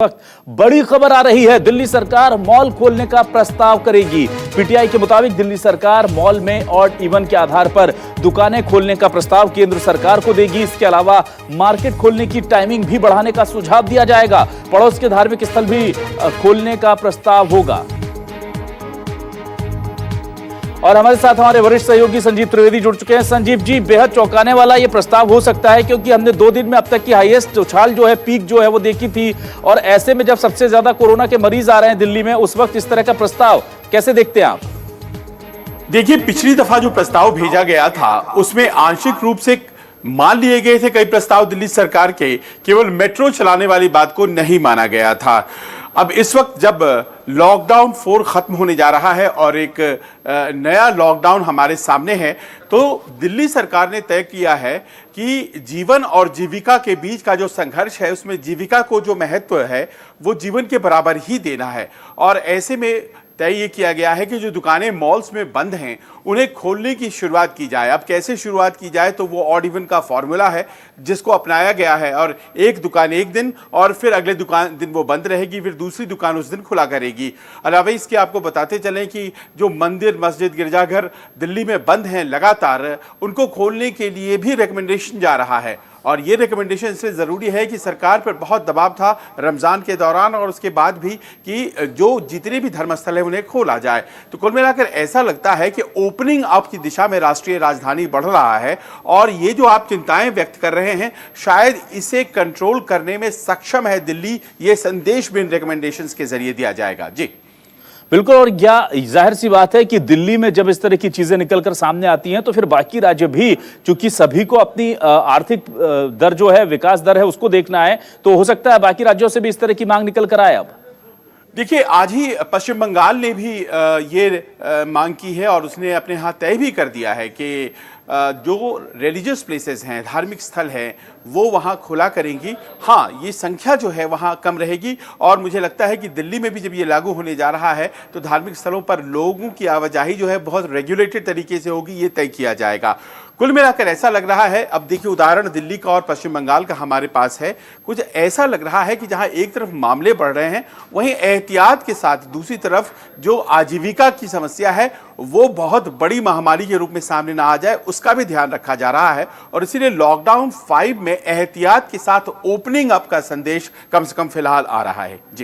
वक्त बड़ी खबर आ रही है। दिल्ली सरकार मॉल खोलने का प्रस्ताव करेगी। पीटीआई के मुताबिक दिल्ली सरकार मॉल में ऑड इवन के आधार पर दुकानें खोलने का प्रस्ताव केंद्र सरकार को देगी। इसके अलावा मार्केट खोलने की टाइमिंग भी बढ़ाने का सुझाव दिया जाएगा। पड़ोस के धार्मिक स्थल भी खोलने का प्रस्ताव होगा। और हमारे साथ हमारे वरिष्ठ सहयोगी संजीव त्रिवेदी जुड़ चुके हैं। संजीव जी, बेहद चौंकाने वाला ये प्रस्ताव हो सकता है, क्योंकि हमने 2 दिन में अब तक की हाईएस्ट उछाल जो है, पीक जो है वो देखी थी, और ऐसे में जब सबसे ज्यादा कोरोना के मरीज आ रहे हैं दिल्ली में, उस वक्त इस तरह का प्रस्ताव कैसे देखते हैं आप? देखिए, पिछली दफा जो प्रस्ताव भेजा गया था उसमें आंशिक रूप से मान लिए गए थे कई प्रस्ताव दिल्ली सरकार के, केवल मेट्रो चलाने वाली बात को नहीं माना गया था। अब इस वक्त जब लॉकडाउन 4 खत्म होने जा रहा है और एक नया लॉकडाउन हमारे सामने है, तो दिल्ली सरकार ने तय किया है कि जीवन और जीविका के बीच का जो संघर्ष है, उसमें जीविका को जो महत्व है वो जीवन के बराबर ही देना है। और ऐसे में तय ये किया गया है कि जो दुकानें मॉल्स में बंद हैं उन्हें खोलने की शुरुआत की जाए। अब कैसे शुरुआत की जाए, तो वो ऑड इवन का फॉर्मूला है जिसको अपनाया गया है, और एक दुकान एक दिन और फिर अगले दिन वो बंद रहेगी, फिर दूसरी दुकान उस दिन खुला करेगी। अलावा इसके आपको बताते चलें कि जो मंदिर, मस्जिद, गिरजाघर दिल्ली में बंद हैं लगातार, उनको खोलने के लिए भी रिकमेंडेशन जा रहा है। और ये रिकमेंडेशन इसलिए ज़रूरी है कि सरकार पर बहुत दबाव था रमज़ान के दौरान और उसके बाद भी कि जो जितने भी धर्मस्थल हैं उन्हें खोला जाए। तो कुल मिलाकर ऐसा लगता है कि ओपनिंग अप की दिशा में राष्ट्रीय राजधानी बढ़ रहा है, और ये जो आप चिंताएं व्यक्त कर रहे हैं, शायद इसे कंट्रोल करने में सक्षम है दिल्ली। ये संदेश भी इन रिकमेंडेशंस के जरिए दिया जाएगा। जी बिल्कुल। और क्या जाहिर सी बात है कि दिल्ली में जब इस तरह की चीजें निकलकर सामने आती हैं, तो फिर बाकी राज्य भी, चूंकि सभी को अपनी आर्थिक दर जो है, विकास दर है, उसको देखना है, तो हो सकता है बाकी राज्यों से भी इस तरह की मांग निकल कर आए। अब देखिए, आज ही पश्चिम बंगाल ने भी ये मांग की है और उसने अपने यहाँ तय भी कर दिया है कि जो रिलीजियस प्लेसेस हैं, धार्मिक स्थल हैं, वो वहाँ खुला करेंगी। हाँ, ये संख्या जो है वहाँ कम रहेगी, और मुझे लगता है कि दिल्ली में भी जब ये लागू होने जा रहा है तो धार्मिक स्थलों पर लोगों की आवाजाही जो है बहुत रेगुलेटेड तरीके से होगी, ये तय किया जाएगा। कुल मिलाकर ऐसा लग रहा है, अब देखिए उदाहरण दिल्ली का और पश्चिम बंगाल का हमारे पास है, कुछ ऐसा लग रहा है कि जहां एक तरफ मामले बढ़ रहे हैं, वहीं एहतियात के साथ दूसरी तरफ जो आजीविका की समस्या है वो बहुत बड़ी महामारी के रूप में सामने ना आ जाए, उसका भी ध्यान रखा जा रहा है। और इसीलिए लॉकडाउन 5 में एहतियात के साथ ओपनिंग अप का संदेश कम से कम फिलहाल आ रहा है। जी